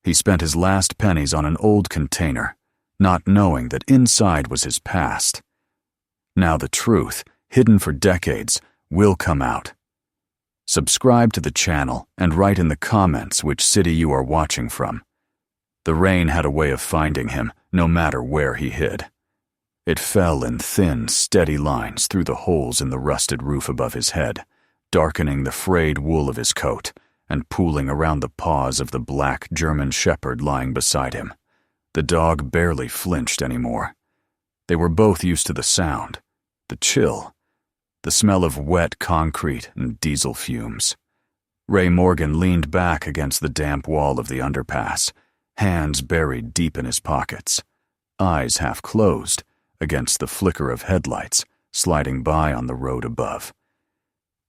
He spent his last pennies on an old container, not knowing that inside was his past. Now the truth, hidden for decades, will come out. Subscribe to the channel and write in the comments which city you are watching from. The rain had a way of finding him, no matter where he hid. It fell in thin, steady lines through the holes in the rusted roof above his head, darkening the frayed wool of his coat and pooling around the paws of the black German shepherd lying beside him. The dog barely flinched anymore. They were both used to the sound, the chill, the smell of wet concrete and diesel fumes. Ray Morgan leaned back against the damp wall of the underpass, hands buried deep in his pockets, eyes half closed against the flicker of headlights sliding by on the road above.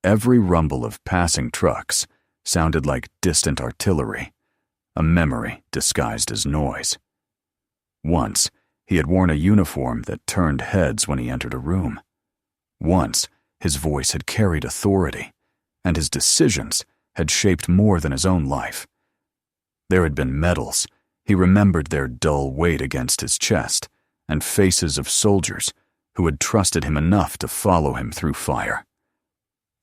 Every rumble of passing trucks sounded like distant artillery, a memory disguised as noise. Once, he had worn a uniform that turned heads when he entered a room. Once, his voice had carried authority, and his decisions had shaped more than his own life. There had been medals. He remembered their dull weight against his chest, and faces of soldiers who had trusted him enough to follow him through fire.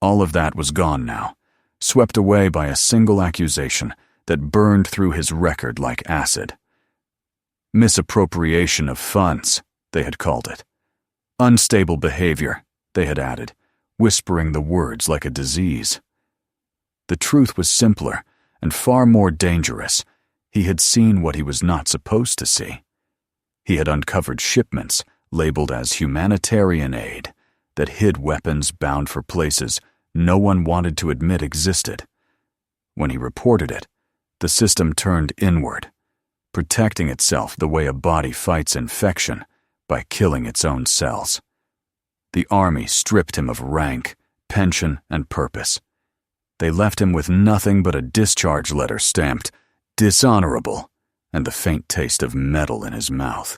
All of that was gone now, swept away by a single accusation that burned through his record like acid. Misappropriation of funds, they had called it. Unstable behavior, they had added, whispering the words like a disease. The truth was simpler and far more dangerous. He had seen what he was not supposed to see. He had uncovered shipments labeled as humanitarian aid that hid weapons bound for places no one wanted to admit existed. When he reported it, the system turned inward, protecting itself the way a body fights infection by killing its own cells. The army stripped him of rank, pension, and purpose. They left him with nothing but a discharge letter stamped dishonorable and the faint taste of metal in his mouth.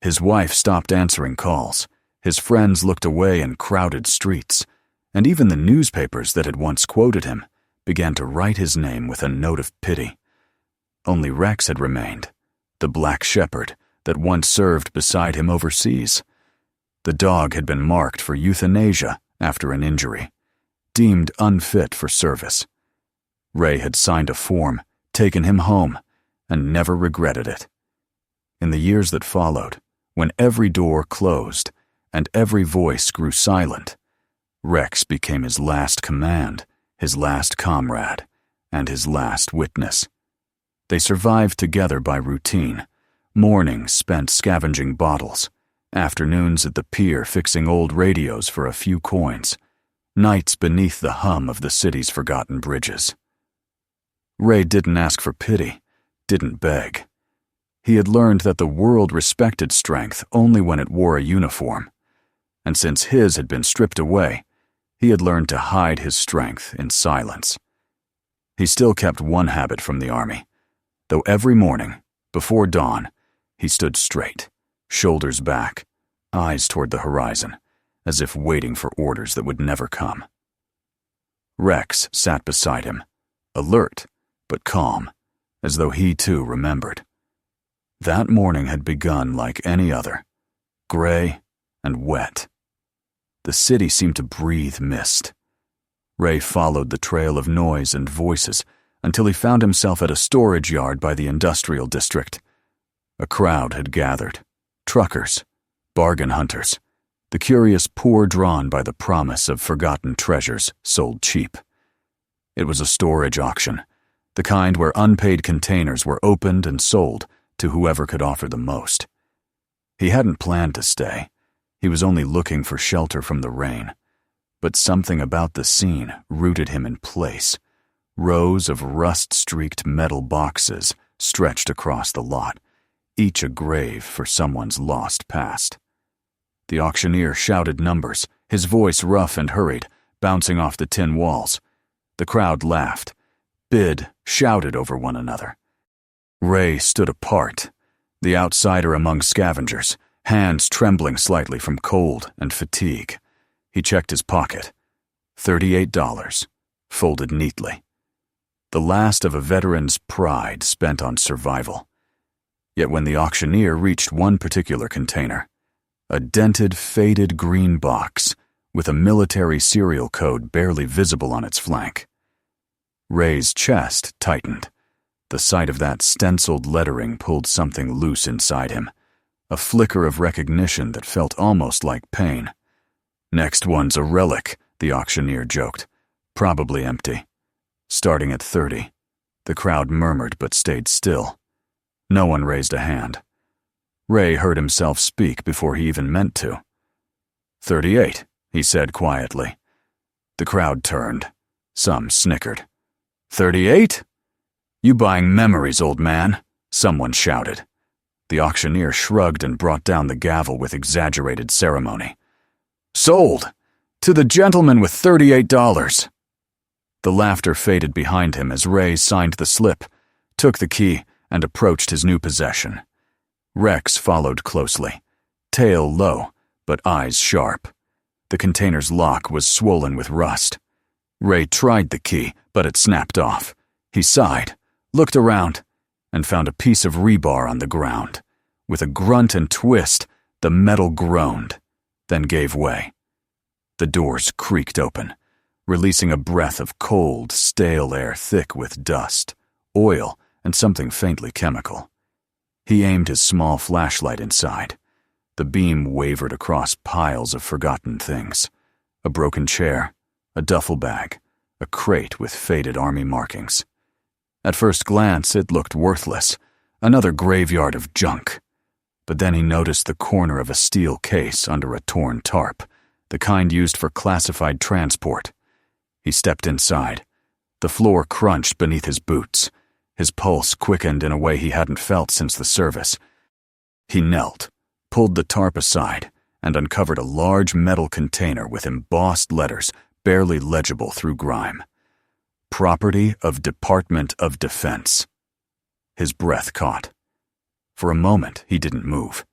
His wife stopped answering calls. His friends looked away in crowded streets, and even the newspapers that had once quoted him began to write his name with a note of pity. Only Rex had remained, the black shepherd that once served beside him overseas. The dog had been marked for euthanasia after an injury, deemed unfit for service. Ray had signed a form, taken him home, and never regretted it. In the years that followed, when every door closed and every voice grew silent, Rex became his last command, his last comrade, and his last witness. They survived together by routine, mornings spent scavenging bottles, afternoons at the pier fixing old radios for a few coins, nights beneath the hum of the city's forgotten bridges. Ray didn't ask for pity, didn't beg. He had learned that the world respected strength only when it wore a uniform, and since his had been stripped away, he had learned to hide his strength in silence. He still kept one habit from the army, though every morning, before dawn, he stood straight, shoulders back, eyes toward the horizon, as if waiting for orders that would never come. Rex sat beside him, alert but calm, as though he too remembered. That morning had begun like any other, gray and wet. The city seemed to breathe mist. Ray followed the trail of noise and voices until he found himself at a storage yard by the industrial district. A crowd had gathered, truckers, bargain hunters, the curious poor drawn by the promise of forgotten treasures sold cheap. It was a storage auction, the kind where unpaid containers were opened and sold to whoever could offer the most. He hadn't planned to stay. He was only looking for shelter from the rain. But something about the scene rooted him in place. Rows of rust-streaked metal boxes stretched across the lot, each a grave for someone's lost past. The auctioneer shouted numbers, his voice rough and hurried, bouncing off the tin walls. The crowd laughed, bid, shouted over one another. Ray stood apart, the outsider among scavengers, hands trembling slightly from cold and fatigue. He checked his pocket. $38, folded neatly. the last of a veteran's pride spent on survival. Yet when the auctioneer reached one particular container, a dented, faded green box with a military serial code barely visible on its flank, Ray's chest tightened. The sight of that stenciled lettering pulled something loose inside him, a flicker of recognition that felt almost like pain. "Next one's a relic," the auctioneer joked. "Probably empty. Starting at 30. The crowd murmured but stayed still. No one raised a hand. Ray heard himself speak before he even meant to. 38, he said quietly. The crowd turned. Some snickered. 38? You buying memories, old man, someone shouted. The auctioneer shrugged and brought down the gavel with exaggerated ceremony. Sold! To the gentleman with $38. The laughter faded behind him as Ray signed the slip, took the key, and approached his new possession. Rex followed closely, tail low, but eyes sharp. The container's lock was swollen with rust. Ray tried the key, but it snapped off. He sighed, looked around, and found a piece of rebar on the ground. With a grunt and twist, the metal groaned, then gave way. The doors creaked open, releasing a breath of cold, stale air thick with dust, oil, and something faintly chemical. He aimed his small flashlight inside. The beam wavered across piles of forgotten things. A broken chair, a duffel bag, a crate with faded army markings. At first glance, it looked worthless, another graveyard of junk. But then he noticed the corner of a steel case under a torn tarp, the kind used for classified transport. He stepped inside. The floor crunched beneath his boots. His pulse quickened in a way he hadn't felt since the service. He knelt, pulled the tarp aside, and uncovered a large metal container with embossed letters barely legible through grime. Property of Department of Defense. His breath caught. For a moment, he didn't move.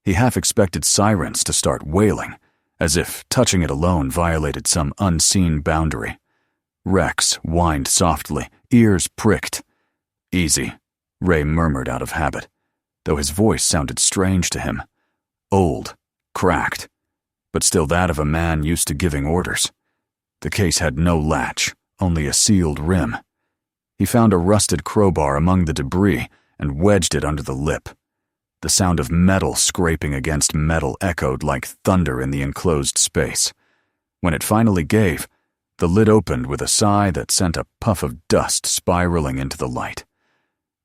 He half expected sirens to start wailing, as if touching it alone violated some unseen boundary. Rex whined softly, ears pricked. Easy, Ray murmured out of habit, though his voice sounded strange to him. Old, cracked, but still that of a man used to giving orders. The case had no latch, only a sealed rim. He found a rusted crowbar among the debris and wedged it under the lip. The sound of metal scraping against metal echoed like thunder in the enclosed space. When it finally gave, the lid opened with a sigh that sent a puff of dust spiraling into the light.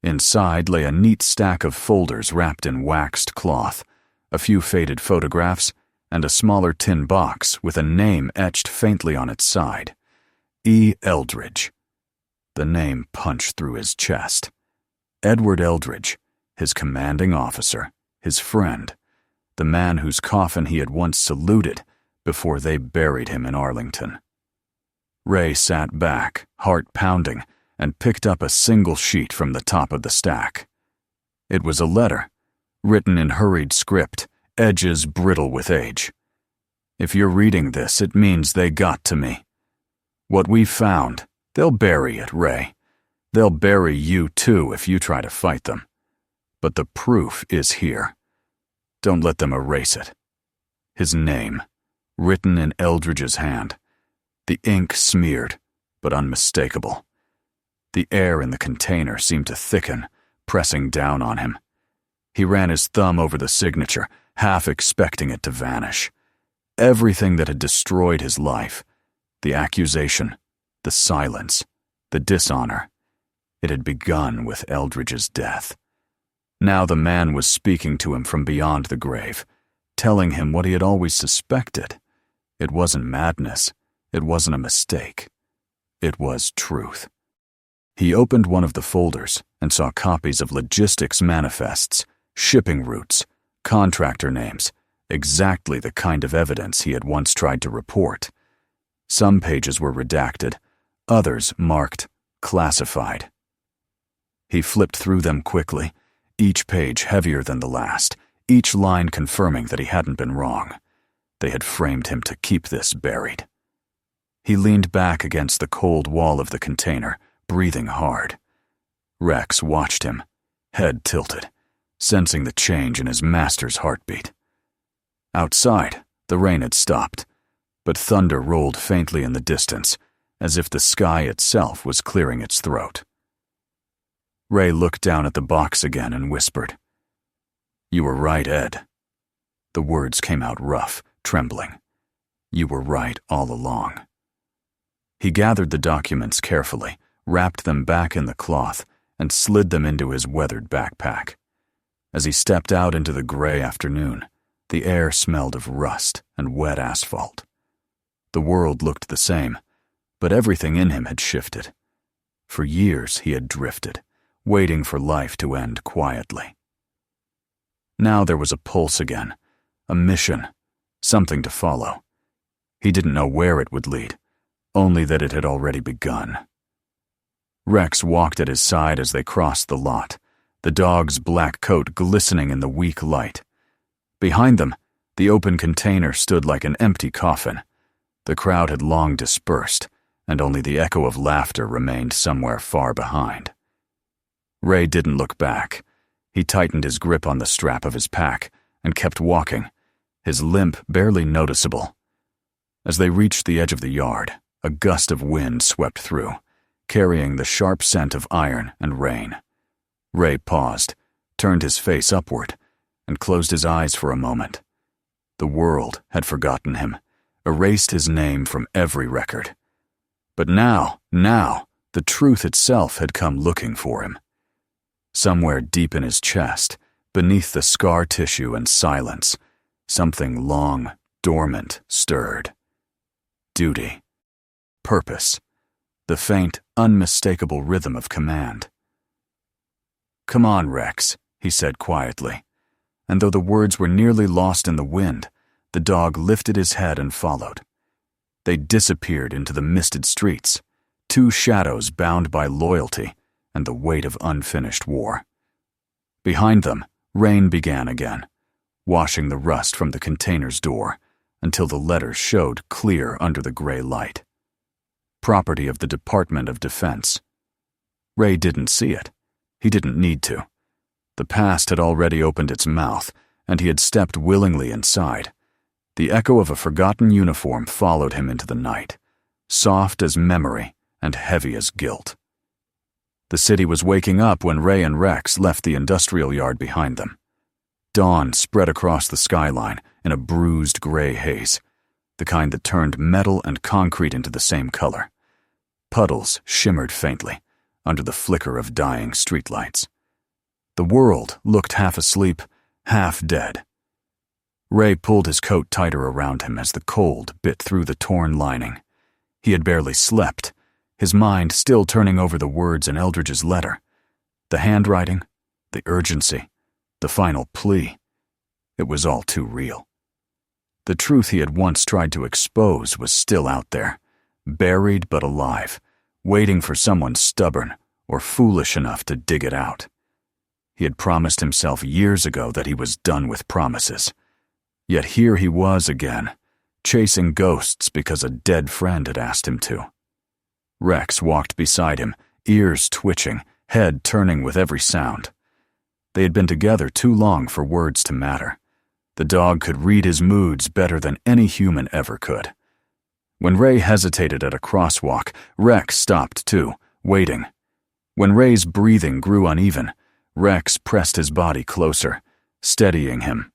Inside lay a neat stack of folders wrapped in waxed cloth, a few faded photographs, and a smaller tin box with a name etched faintly on its side. E. Eldridge. The name punched through his chest. Edward Eldridge, his commanding officer, his friend, the man whose coffin he had once saluted before they buried him in Arlington. Ray sat back, heart pounding, and picked up a single sheet from the top of the stack. It was a letter, written in hurried script, edges brittle with age. If you're reading this, it means they got to me. What we found, they'll bury it, Ray. They'll bury you too if you try to fight them. But the proof is here. Don't let them erase it. His name, written in Eldridge's hand. The ink smeared, but unmistakable. The air in the container seemed to thicken, pressing down on him. He ran his thumb over the signature, half expecting it to vanish. Everything that had destroyed his life, the accusation, the silence, the dishonor, it had begun with Eldridge's death. Now the man was speaking to him from beyond the grave, telling him what he had always suspected. It wasn't madness. It wasn't a mistake. It was truth. He opened one of the folders and saw copies of logistics manifests, shipping routes, contractor names, exactly the kind of evidence he had once tried to report. Some pages were redacted, others marked classified. He flipped through them quickly, each page heavier than the last, each line confirming that he hadn't been wrong. They had framed him to keep this buried. He leaned back against the cold wall of the container, breathing hard. Rex watched him, head tilted, sensing the change in his master's heartbeat. Outside, the rain had stopped, but thunder rolled faintly in the distance, as if the sky itself was clearing its throat. Ray looked down at the box again and whispered, "You were right, Ed." The words came out rough, trembling. "You were right all along." He gathered the documents carefully, wrapped them back in the cloth, and slid them into his weathered backpack. As he stepped out into the gray afternoon, the air smelled of rust and wet asphalt. The world looked the same, but everything in him had shifted. For years he had drifted, waiting for life to end quietly. Now there was a pulse again, a mission, something to follow. He didn't know where it would lead, only that it had already begun. Rex walked at his side as they crossed the lot, the dog's black coat glistening in the weak light. Behind them, the open container stood like an empty coffin. The crowd had long dispersed, and only the echo of laughter remained somewhere far behind. Ray didn't look back. He tightened his grip on the strap of his pack and kept walking, his limp barely noticeable. As they reached the edge of the yard, a gust of wind swept through, carrying the sharp scent of iron and rain. Ray paused, turned his face upward, and closed his eyes for a moment. The world had forgotten him, erased his name from every record. But now, the truth itself had come looking for him. Somewhere deep in his chest, beneath the scar tissue and silence, something long, dormant stirred. Duty. Purpose. The faint, unmistakable rhythm of command. "Come on, Rex," he said quietly, and though the words were nearly lost in the wind, the dog lifted his head and followed. They disappeared into the misted streets, two shadows bound by loyalty and the weight of unfinished war. Behind them, rain began again, washing the rust from the container's door until the letters showed clear under the gray light. Property of the Department of Defense. Ray didn't see it. He didn't need to. The past had already opened its mouth, and he had stepped willingly inside. The echo of a forgotten uniform followed him into the night, soft as memory and heavy as guilt. The city was waking up when Ray and Rex left the industrial yard behind them. Dawn spread across the skyline in a bruised gray haze, the kind that turned metal and concrete into the same color. Puddles shimmered faintly under the flicker of dying streetlights. The world looked half asleep, half dead. Ray pulled his coat tighter around him as the cold bit through the torn lining. He had barely slept, his mind still turning over the words in Eldridge's letter. The handwriting, the urgency, the final plea. It was all too real. The truth he had once tried to expose was still out there, buried but alive, waiting for someone stubborn or foolish enough to dig it out. He had promised himself years ago that he was done with promises. Yet here he was again, chasing ghosts because a dead friend had asked him to. Rex walked beside him, ears twitching, head turning with every sound. They had been together too long for words to matter. The dog could read his moods better than any human ever could. When Ray hesitated at a crosswalk, Rex stopped too, waiting. When Ray's breathing grew uneven, Rex pressed his body closer, steadying him.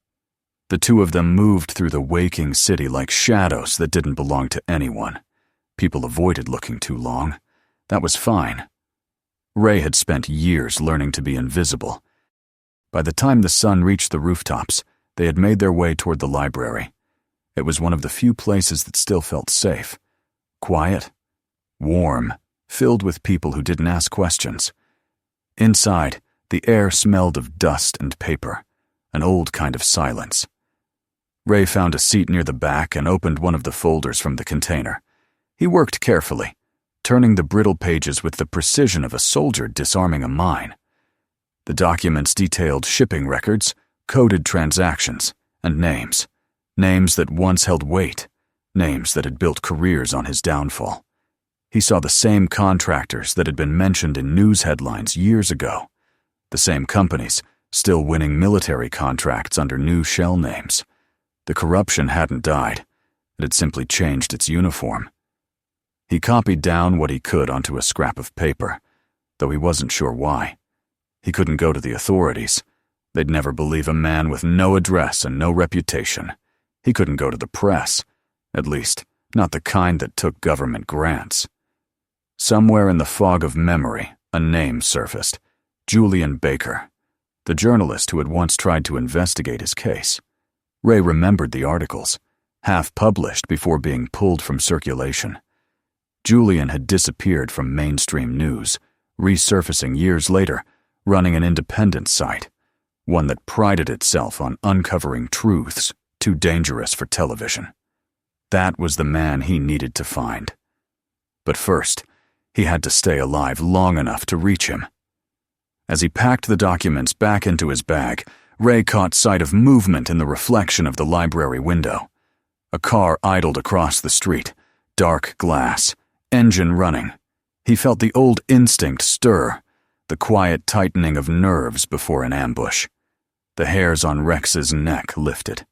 The two of them moved through the waking city like shadows that didn't belong to anyone. People avoided looking too long. That was fine. Ray had spent years learning to be invisible. By the time the sun reached the rooftops, they had made their way toward the library. It was one of the few places that still felt safe. Quiet, warm, filled with people who didn't ask questions. Inside, the air smelled of dust and paper, an old kind of silence. Ray found a seat near the back and opened one of the folders from the container. He worked carefully, turning the brittle pages with the precision of a soldier disarming a mine. The documents detailed shipping records, coded transactions, and names. Names that once held weight, names that had built careers on his downfall. He saw the same contractors that had been mentioned in news headlines years ago. The same companies, still winning military contracts under new shell names. The corruption hadn't died. It had simply changed its uniform. He copied down what he could onto a scrap of paper, though he wasn't sure why. He couldn't go to the authorities. They'd never believe a man with no address and no reputation. He couldn't go to the press, at least not the kind that took government grants. Somewhere in the fog of memory, a name surfaced. Julian Baker, the journalist who had once tried to investigate his case. Ray remembered the articles, half published before being pulled from circulation. Julian had disappeared from mainstream news, resurfacing years later, running an independent site, one that prided itself on uncovering truths too dangerous for television. That was the man he needed to find. But first, he had to stay alive long enough to reach him. As he packed the documents back into his bag, Ray caught sight of movement in the reflection of the library window. A car idled across the street, dark glass, engine running. He felt the old instinct stir, the quiet tightening of nerves before an ambush. The hairs on Rex's neck lifted.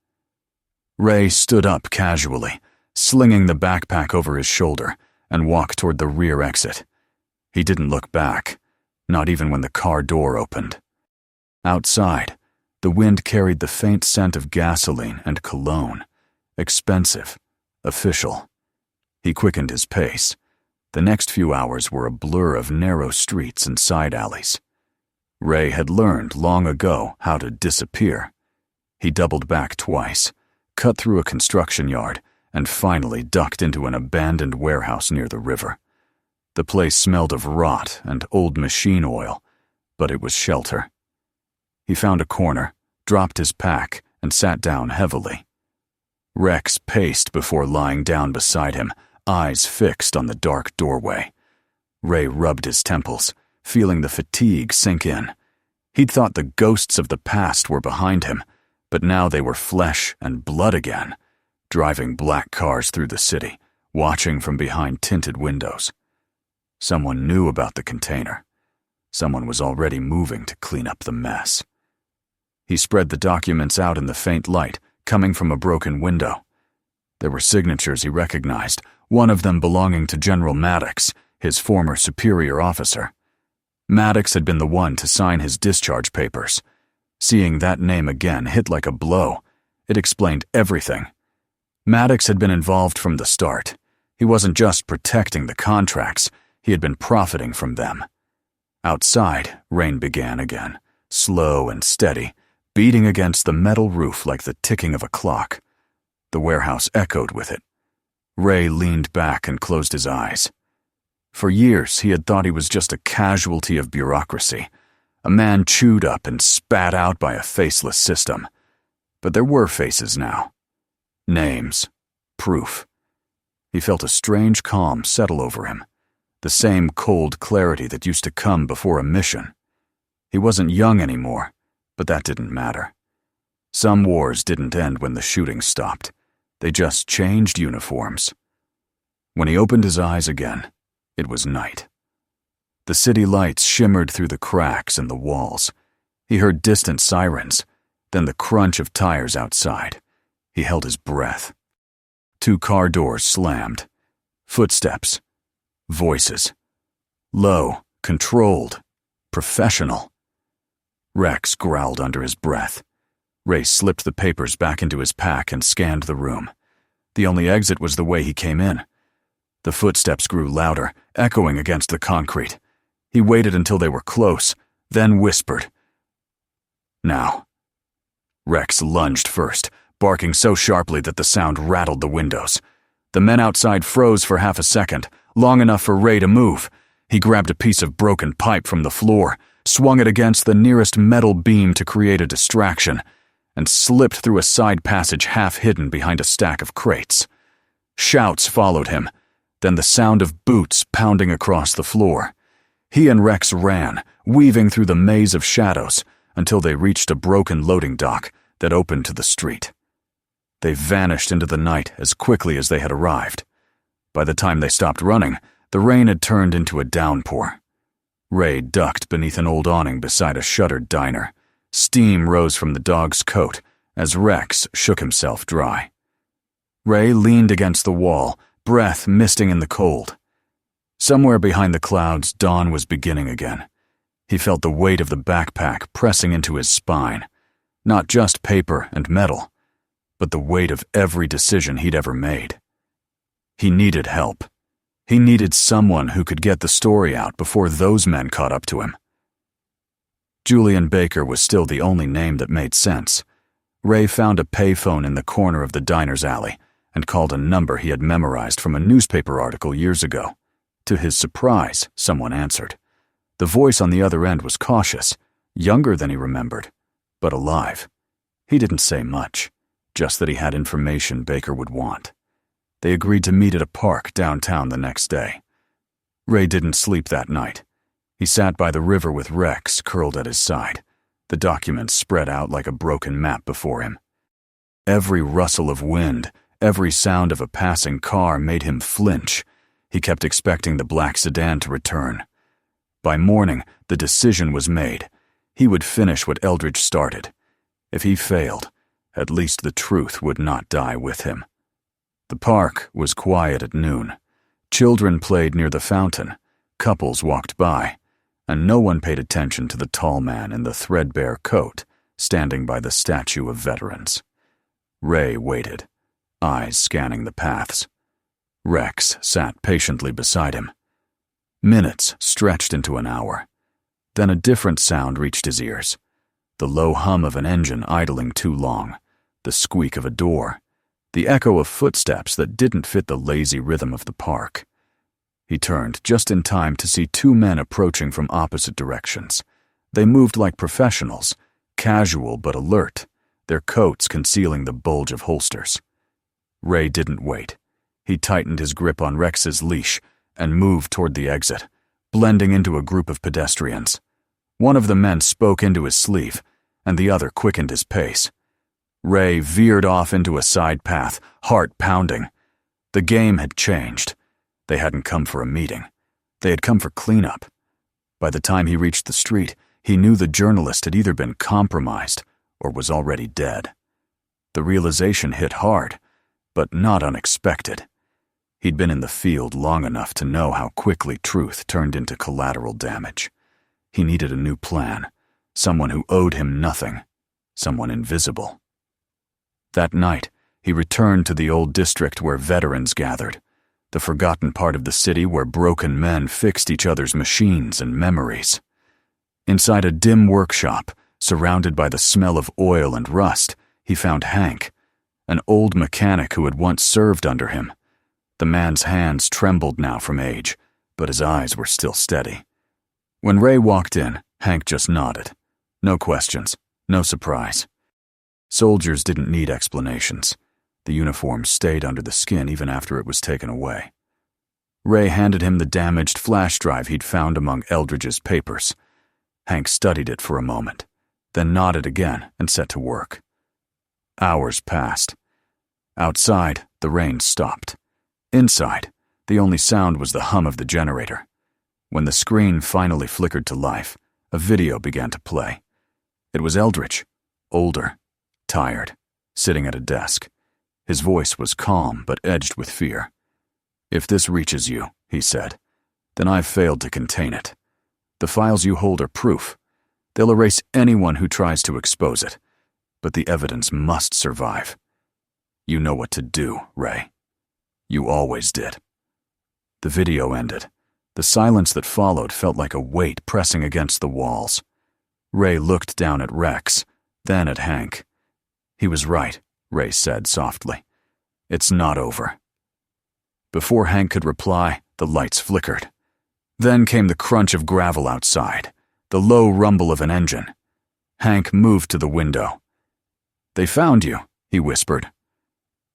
Ray stood up casually, slinging the backpack over his shoulder, and walked toward the rear exit. He didn't look back, not even when the car door opened. Outside, the wind carried the faint scent of gasoline and cologne. Expensive, official. He quickened his pace. The next few hours were a blur of narrow streets and side alleys. Ray had learned long ago how to disappear. He doubled back twice, cut through a construction yard, and finally ducked into an abandoned warehouse near the river. The place smelled of rot and old machine oil, but it was shelter. He found a corner, dropped his pack, and sat down heavily. Rex paced before lying down beside him, eyes fixed on the dark doorway. Ray rubbed his temples, feeling the fatigue sink in. He'd thought the ghosts of the past were behind him, but now they were flesh and blood again, driving black cars through the city, watching from behind tinted windows. Someone knew about the container. Someone was already moving to clean up the mess. He spread the documents out in the faint light, coming from a broken window. There were signatures he recognized, one of them belonging to General Maddox, his former superior officer. Maddox had been the one to sign his discharge papers. Seeing that name again hit like a blow. It explained everything. Maddox had been involved from the start. He wasn't just protecting the contracts, he had been profiting from them. Outside, rain began again, slow and steady, beating against the metal roof like the ticking of a clock. The warehouse echoed with it. Ray leaned back and closed his eyes. For years, he had thought he was just a casualty of bureaucracy, a man chewed up and spat out by a faceless system. But there were faces now. Names. Proof. He felt a strange calm settle over him, the same cold clarity that used to come before a mission. He wasn't young anymore, but that didn't matter. Some wars didn't end when the shooting stopped. They just changed uniforms. When he opened his eyes again, it was night. The city lights shimmered through the cracks in the walls. He heard distant sirens, then the crunch of tires outside. He held his breath. 2 car doors slammed. Footsteps. Voices. Low, controlled, professional. Rex growled under his breath. Ray slipped the papers back into his pack and scanned the room. The only exit was the way he came in. The footsteps grew louder, echoing against the concrete. He waited until they were close, then whispered. Now. Rex lunged first, barking so sharply that the sound rattled the windows. The men outside froze for half a second, long enough for Ray to move. He grabbed a piece of broken pipe from the floor, swung it against the nearest metal beam to create a distraction, and slipped through a side passage half hidden behind a stack of crates. Shouts followed him, then the sound of boots pounding across the floor. He and Rex ran, weaving through the maze of shadows, until they reached a broken loading dock that opened to the street. They vanished into the night as quickly as they had arrived. By the time they stopped running, The rain had turned into a downpour. Ray ducked beneath an old awning beside a shuttered diner. Steam rose from the dog's coat as Rex shook himself dry. Ray leaned against the wall, breath misting in the cold. Somewhere behind the clouds, dawn was beginning again. He felt the weight of the backpack pressing into his spine. Not just paper and metal, but the weight of every decision he'd ever made. He needed help. He needed someone who could get the story out before those men caught up to him. Julian Baker was still the only name that made sense. Ray found a payphone in the corner of the diner's alley and called a number he had memorized from a newspaper article years ago. To his surprise, someone answered. The voice on the other end was cautious, younger than he remembered, but alive. He didn't say much, just that he had information Baker would want. They agreed to meet at a park downtown the next day. Ray didn't sleep that night. He sat by the river with Rex curled at his side, the documents spread out like a broken map before him. Every rustle of wind, every sound of a passing car made him flinch. He kept expecting the black sedan to return. By morning, the decision was made. He would finish what Eldridge started. If he failed, at least the truth would not die with him. The park was quiet at noon. Children played near the fountain, couples walked by, and no one paid attention to the tall man in the threadbare coat standing by the statue of veterans. Ray waited, eyes scanning the paths. Rex sat patiently beside him. Minutes stretched into an hour. Then a different sound reached his ears. The low hum of an engine idling too long, the squeak of a door, the echo of footsteps that didn't fit the lazy rhythm of the park. He turned just in time to see two men approaching from opposite directions. They moved like professionals, casual but alert, their coats concealing the bulge of holsters. Ray didn't wait. He tightened his grip on Rex's leash and moved toward the exit, blending into a group of pedestrians. One of the men spoke into his sleeve, and the other quickened his pace. Ray veered off into a side path, heart pounding. The game had changed. They hadn't come for a meeting. They had come for cleanup. By the time he reached the street, he knew the journalist had either been compromised or was already dead. The realization hit hard, but not unexpected. He'd been in the field long enough to know how quickly truth turned into collateral damage. He needed a new plan, someone who owed him nothing, someone invisible. That night, he returned to the old district where veterans gathered, the forgotten part of the city where broken men fixed each other's machines and memories. Inside a dim workshop, surrounded by the smell of oil and rust, he found Hank, an old mechanic who had once served under him. The man's hands trembled now from age, but his eyes were still steady. When Ray walked in, Hank just nodded. No questions, no surprise. Soldiers didn't need explanations. The uniform stayed under the skin even after it was taken away. Ray handed him the damaged flash drive he'd found among Eldridge's papers. Hank studied it for a moment, then nodded again and set to work. Hours passed. Outside, the rain stopped. Inside, the only sound was the hum of the generator. When the screen finally flickered to life, a video began to play. It was Eldridge, older, tired, sitting at a desk. His voice was calm but edged with fear. "If this reaches you," he said, "then I've failed to contain it. The files you hold are proof. They'll erase anyone who tries to expose it, but the evidence must survive. You know what to do, Ray. You always did." The video ended. The silence that followed felt like a weight pressing against the walls. Ray looked down at Rex, then at Hank. "He was right," Ray said softly. "It's not over." Before Hank could reply, the lights flickered. Then came the crunch of gravel outside, the low rumble of an engine. Hank moved to the window. "They found you," he whispered.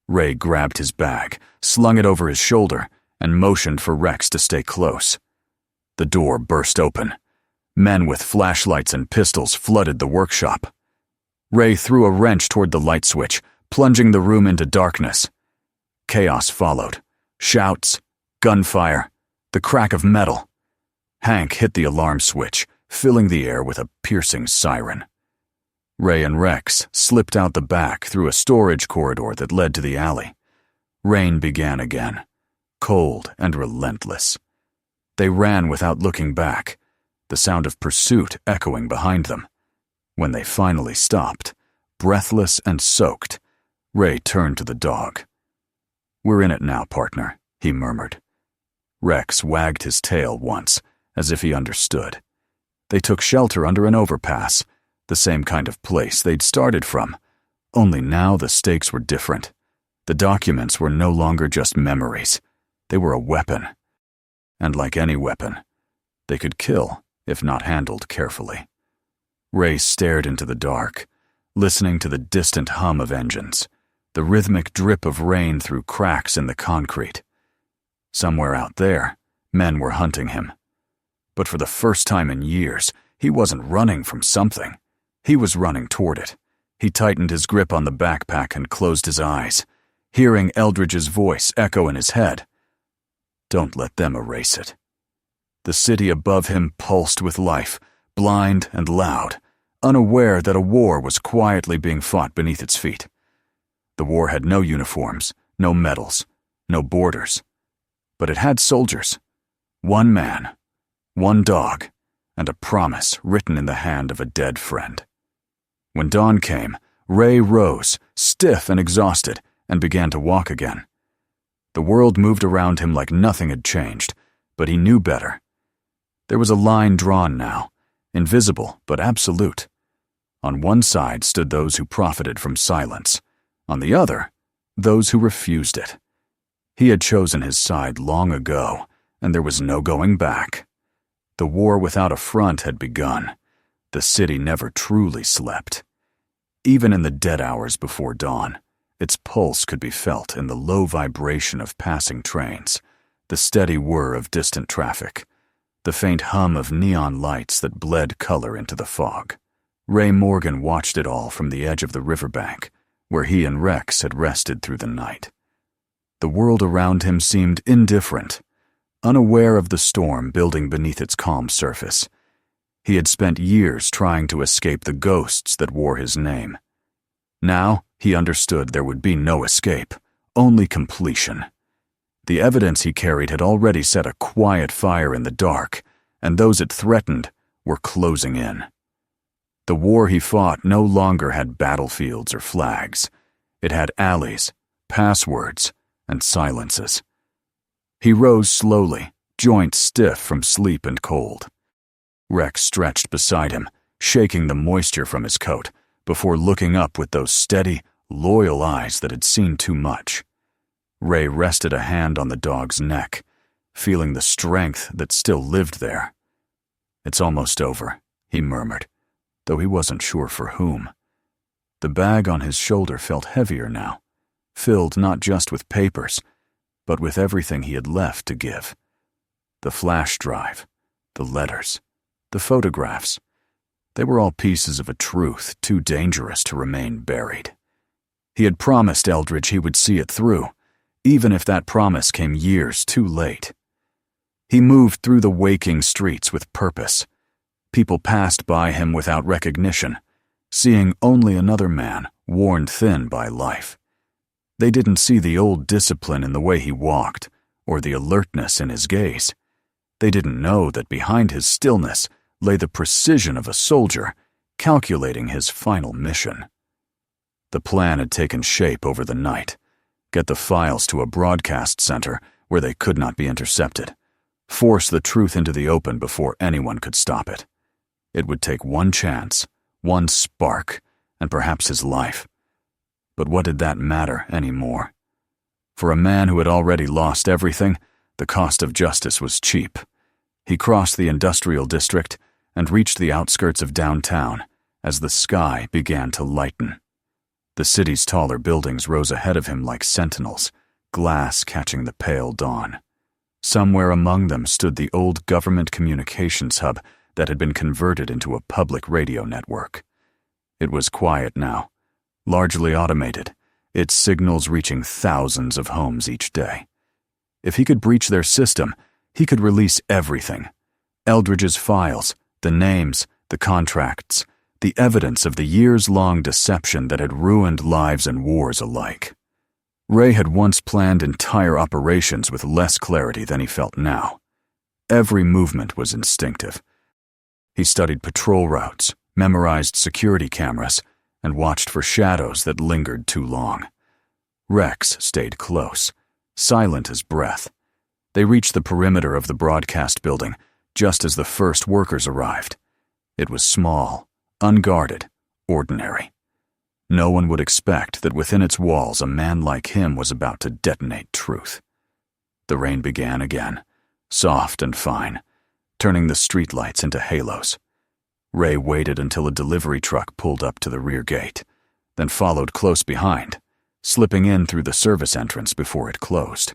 Ray grabbed his bag, slung it over his shoulder, and motioned for Rex to stay close. The door burst open. Men with flashlights and pistols flooded the workshop. Ray threw a wrench toward the light switch, plunging the room into darkness. Chaos followed. Shouts, gunfire, The crack of metal. Hank hit the alarm switch, filling the air with a piercing siren. Ray and Rex slipped out the back through a storage corridor that led to the alley. Rain began again, cold and relentless. They ran without looking back, the sound of pursuit echoing behind them. When they finally stopped, breathless and soaked, Ray turned to the dog. "We're in it now, partner," he murmured. Rex wagged his tail once, as if he understood. They took shelter under an overpass, the same kind of place they'd started from, only now the stakes were different. The documents were no longer just memories. They were a weapon. And like any weapon, they could kill if not handled carefully. Ray stared into the dark, listening to the distant hum of engines, the rhythmic drip of rain through cracks in the concrete. Somewhere out there, men were hunting him. But for the first time in years, he wasn't running from something. He was running toward it. He tightened his grip on the backpack and closed his eyes, hearing Eldridge's voice echo in his head. Don't let them erase it. The city above him pulsed with life, blind and loud, unaware that a war was quietly being fought beneath its feet. The war had no uniforms, no medals, no borders. But it had soldiers. One man, one dog, and a promise written in the hand of a dead friend. When dawn came, Ray rose, stiff and exhausted, and began to walk again. The world moved around him like nothing had changed, but he knew better. There was a line drawn now, invisible but absolute. On one side stood those who profited from silence. On the other, those who refused it. He had chosen his side long ago, and there was no going back. The war without a front had begun. The city never truly slept. Even in the dead hours before dawn, its pulse could be felt in the low vibration of passing trains, the steady whir of distant traffic, the faint hum of neon lights that bled color into the fog. Ray Morgan watched it all from the edge of the riverbank, where he and Rex had rested through the night. The world around him seemed indifferent, unaware of the storm building beneath its calm surface. He had spent years trying to escape the ghosts that wore his name. Now he understood there would be no escape, only completion. The evidence he carried had already set a quiet fire in the dark, and those it threatened were closing in. The war he fought no longer had battlefields or flags. It had alleys, passwords, and silences. He rose slowly, joints stiff from sleep and cold. Rex stretched beside him, shaking the moisture from his coat, before looking up with those steady, loyal eyes that had seen too much. Ray rested a hand on the dog's neck, feeling the strength that still lived there. "It's almost over," he murmured, though he wasn't sure for whom. The bag on his shoulder felt heavier now, filled not just with papers, but with everything he had left to give. The flash drive, the letters, the photographs. They were all pieces of a truth too dangerous to remain buried. He had promised Eldridge he would see it through, even if that promise came years too late. He moved through the waking streets with purpose. People passed by him without recognition, seeing only another man worn thin by life. They didn't see the old discipline in the way he walked, or the alertness in his gaze. They didn't know that behind his stillness lay the precision of a soldier, calculating his final mission. The plan had taken shape over the night. Get the files to a broadcast center where they could not be intercepted. Force the truth into the open before anyone could stop it. It would take one chance, one spark, and perhaps his life. But what did that matter anymore? For a man who had already lost everything, the cost of justice was cheap. He crossed the industrial district and reached the outskirts of downtown as the sky began to lighten. The city's taller buildings rose ahead of him like sentinels, glass catching the pale dawn. Somewhere among them stood the old government communications hub that had been converted into a public radio network. It was quiet now, largely automated, its signals reaching thousands of homes each day. If he could breach their system, He could release everything. Eldridge's files, the names, the contracts, the evidence of the years-long deception that had ruined lives and wars alike. Ray had once planned entire operations with less clarity than he felt now. Every movement was instinctive. He studied patrol routes, memorized security cameras, and watched for shadows that lingered too long. Rex stayed close, silent as breath. They reached the perimeter of the broadcast building just as the first workers arrived. It was small, unguarded, ordinary. No one would expect that within its walls a man like him was about to detonate truth. The rain began again, soft and fine, turning the streetlights into halos. Ray waited until a delivery truck pulled up to the rear gate, then followed close behind, slipping in through the service entrance before it closed.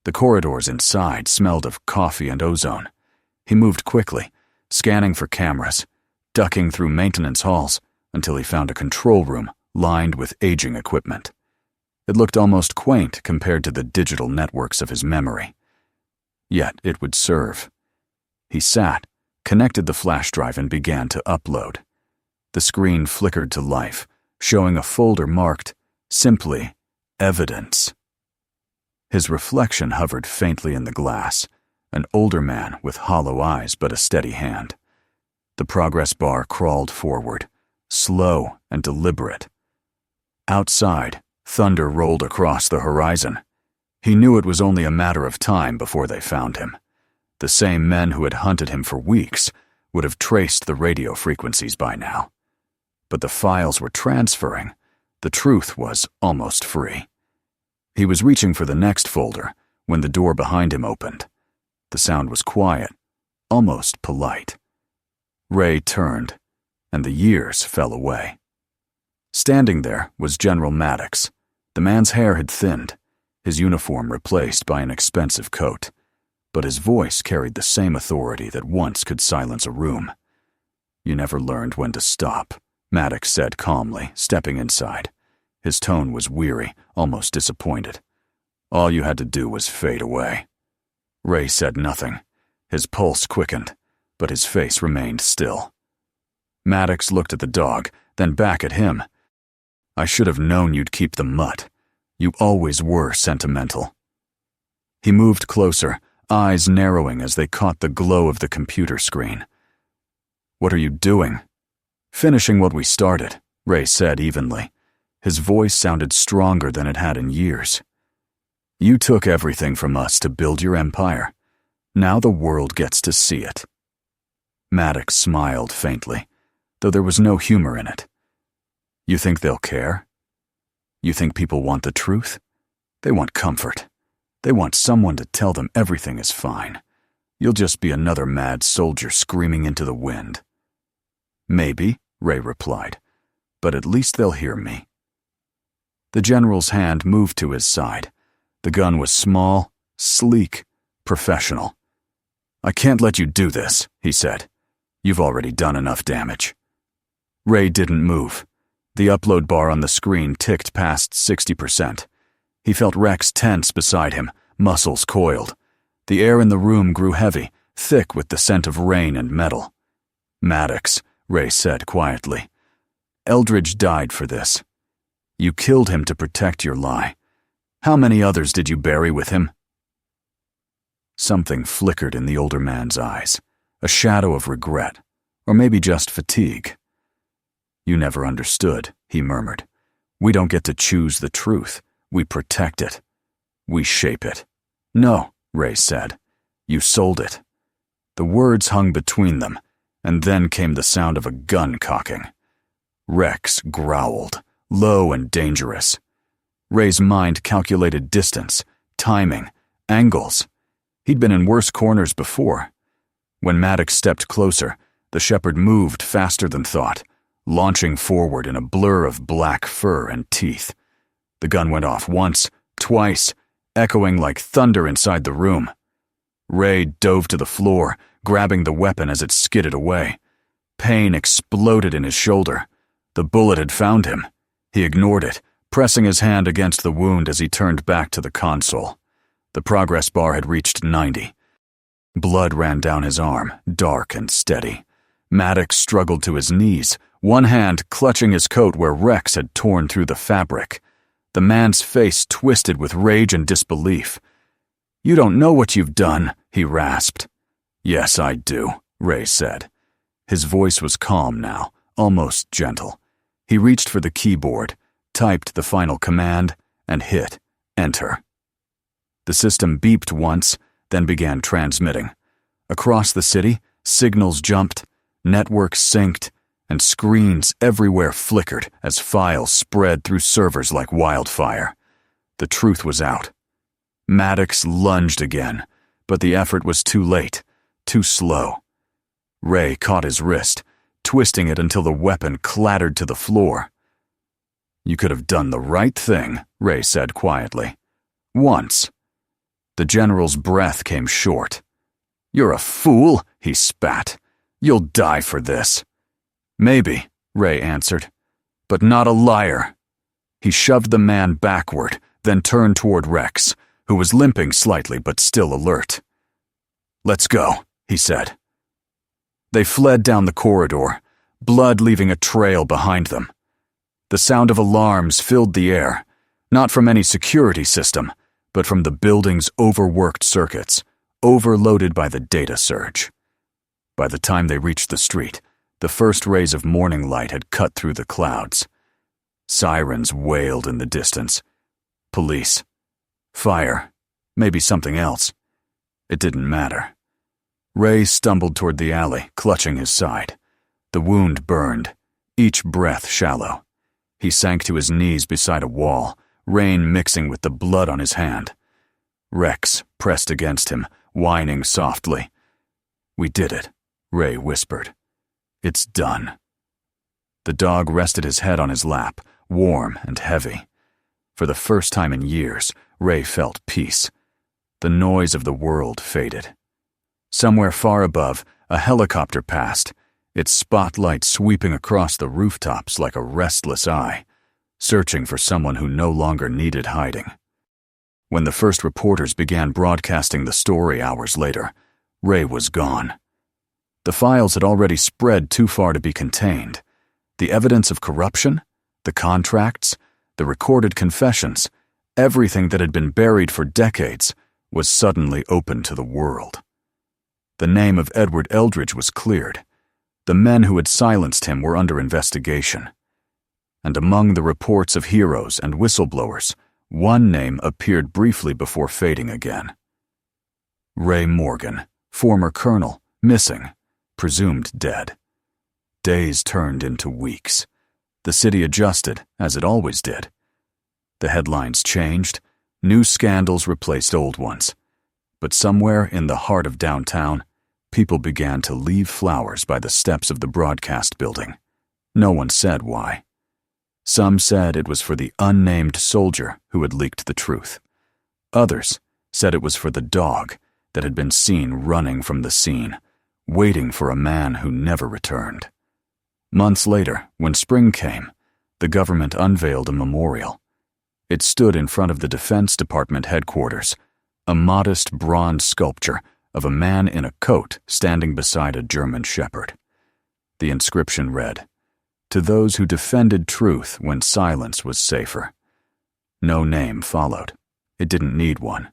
The corridors inside smelled of coffee and ozone. He moved quickly, scanning for cameras, ducking through maintenance halls until he found a control room lined with aging equipment. It looked almost quaint compared to the digital networks of his memory. Yet it would serve. He sat, connected the flash drive, and began to upload. The screen flickered to life, showing a folder marked, simply, Evidence. His reflection hovered faintly in the glass, an older man with hollow eyes but a steady hand. The progress bar crawled forward, slow and deliberate. Outside, thunder rolled across the horizon. He knew it was only a matter of time before they found him. The same men who had hunted him for weeks would have traced the radio frequencies by now. But the files were transferring. The truth was almost free. He was reaching for the next folder when the door behind him opened. The sound was quiet, almost polite. Ray turned, and the years fell away. Standing there was General Maddox. The man's hair had thinned, his uniform replaced by an expensive coat, but his voice carried the same authority that once could silence a room. "You never learned when to stop," Maddox said calmly, stepping inside. His tone was weary, almost disappointed. "All you had to do was fade away." Ray said nothing. His pulse quickened, but his face remained still. Maddox looked at the dog, then back at him. "I should have known you'd keep the mutt. You always were sentimental." He moved closer, eyes narrowing as they caught the glow of the computer screen. "What are you doing?" "Finishing what we started," Ray said evenly. His voice sounded stronger than it had in years. "You took everything from us to build your empire. Now the world gets to see it." Maddox smiled faintly, though there was no humor in it. "You think they'll care? You think people want the truth? They want comfort. They want someone to tell them everything is fine. You'll just be another mad soldier screaming into the wind." "Maybe," Ray replied, "but at least they'll hear me." The general's hand moved to his side. The gun was small, sleek, professional. "I can't let you do this," he said. "You've already done enough damage." Ray didn't move. The upload bar on the screen ticked past 60%. He felt Rex tense beside him, muscles coiled. The air in the room grew heavy, thick with the scent of rain and metal. "Maddox," Ray said quietly. "Eldridge died for this. You killed him to protect your lie. How many others did you bury with him?" Something flickered in the older man's eyes, a shadow of regret, or maybe just fatigue. "You never understood," he murmured. "We don't get to choose the truth. We protect it. We shape it." "No," Ray said. "You sold it." The words hung between them, and then came the sound of a gun cocking. Rex growled, low and dangerous. Ray's mind calculated distance, timing, angles. He'd been in worse corners before. When Maddox stepped closer, the shepherd moved faster than thought, launching forward in a blur of black fur and teeth. The gun went off once, twice, echoing like thunder inside the room. Ray dove to the floor, grabbing the weapon as it skidded away. Pain exploded in his shoulder. The bullet had found him. He ignored it, pressing his hand against the wound as he turned back to the console. The progress bar had reached 90. Blood ran down his arm, dark and steady. Maddox struggled to his knees, one hand clutching his coat where Rex had torn through the fabric. The man's face twisted with rage and disbelief. "You don't know what you've done," he rasped. "Yes, I do," Ray said. His voice was calm now, almost gentle. He reached for the keyboard, typed the final command, and hit enter. The system beeped once, then began transmitting. Across the city, signals jumped, networks synced, and screens everywhere flickered as files spread through servers like wildfire. The truth was out. Maddox lunged again, but the effort was too late, too slow. Ray caught his wrist, twisting it until the weapon clattered to the floor. "You could have done the right thing," Ray said quietly. "Once." The general's breath came short. "You're a fool," he spat. "You'll die for this." "Maybe," Ray answered, "but not a liar." He shoved the man backward, then turned toward Rex, who was limping slightly but still alert. "Let's go," he said. They fled down the corridor, blood leaving a trail behind them. The sound of alarms filled the air, not from any security system, but from the building's overworked circuits, overloaded by the data surge. By the time they reached the street, the first rays of morning light had cut through the clouds. Sirens wailed in the distance. Police. Fire. Maybe something else. It didn't matter. Ray stumbled toward the alley, clutching his side. The wound burned, each breath shallow. He sank to his knees beside a wall, rain mixing with the blood on his hand. Rex pressed against him, whining softly. "We did it," Ray whispered. "It's done." The dog rested his head on his lap, warm and heavy. For the first time in years, Ray felt peace. The noise of the world faded. Somewhere far above, a helicopter passed, its spotlight sweeping across the rooftops like a restless eye, searching for someone who no longer needed hiding. When the first reporters began broadcasting the story hours later, Ray was gone. The files had already spread too far to be contained. The evidence of corruption, the contracts, the recorded confessions, everything that had been buried for decades was suddenly open to the world. The name of Edward Eldridge was cleared. The men who had silenced him were under investigation. And among the reports of heroes and whistleblowers, one name appeared briefly before fading again. Ray Morgan, former colonel, missing, presumed dead. Days turned into weeks. The city adjusted, as it always did. The headlines changed, new scandals replaced old ones. But somewhere in the heart of downtown, people began to leave flowers by the steps of the broadcast building. No one said why. Some said it was for the unnamed soldier who had leaked the truth. Others said it was for the dog that had been seen running from the scene, waiting for a man who never returned. Months later, when spring came, the government unveiled a memorial. It stood in front of the Defense Department headquarters, a modest bronze sculpture of a man in a coat standing beside a German shepherd. The inscription read, "To those who defended truth when silence was safer." No name followed. It didn't need one.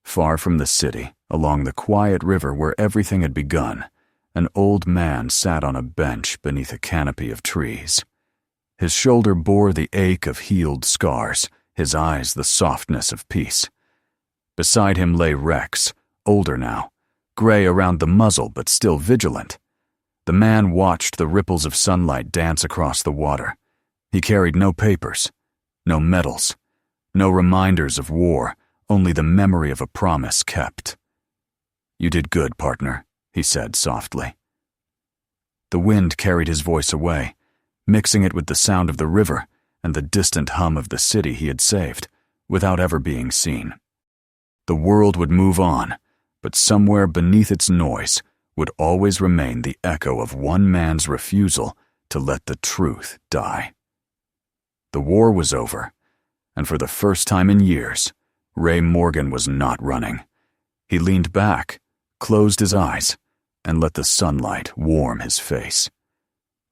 Far from the city, along the quiet river where everything had begun, an old man sat on a bench beneath a canopy of trees. His shoulder bore the ache of healed scars, his eyes the softness of peace. Beside him lay Rex, older now, gray around the muzzle but still vigilant. The man watched the ripples of sunlight dance across the water. He carried no papers, no medals, no reminders of war, only the memory of a promise kept. "You did good, partner," he said softly. The wind carried his voice away, mixing it with the sound of the river and the distant hum of the city he had saved, without ever being seen. The world would move on, but somewhere beneath its noise would always remain the echo of one man's refusal to let the truth die. The war was over, and for the first time in years, Ray Morgan was not running. He leaned back, closed his eyes, and let the sunlight warm his face.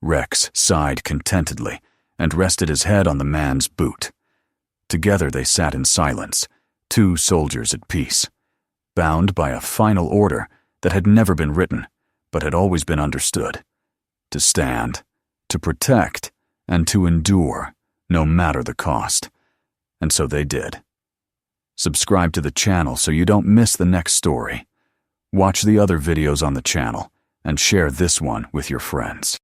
Rex sighed contentedly and rested his head on the man's boot. Together they sat in silence, two soldiers at peace, bound by a final order that had never been written, but had always been understood: to stand, to protect, and to endure, no matter the cost. And so they did. Subscribe to the channel so you don't miss the next story. Watch the other videos on the channel, and share this one with your friends.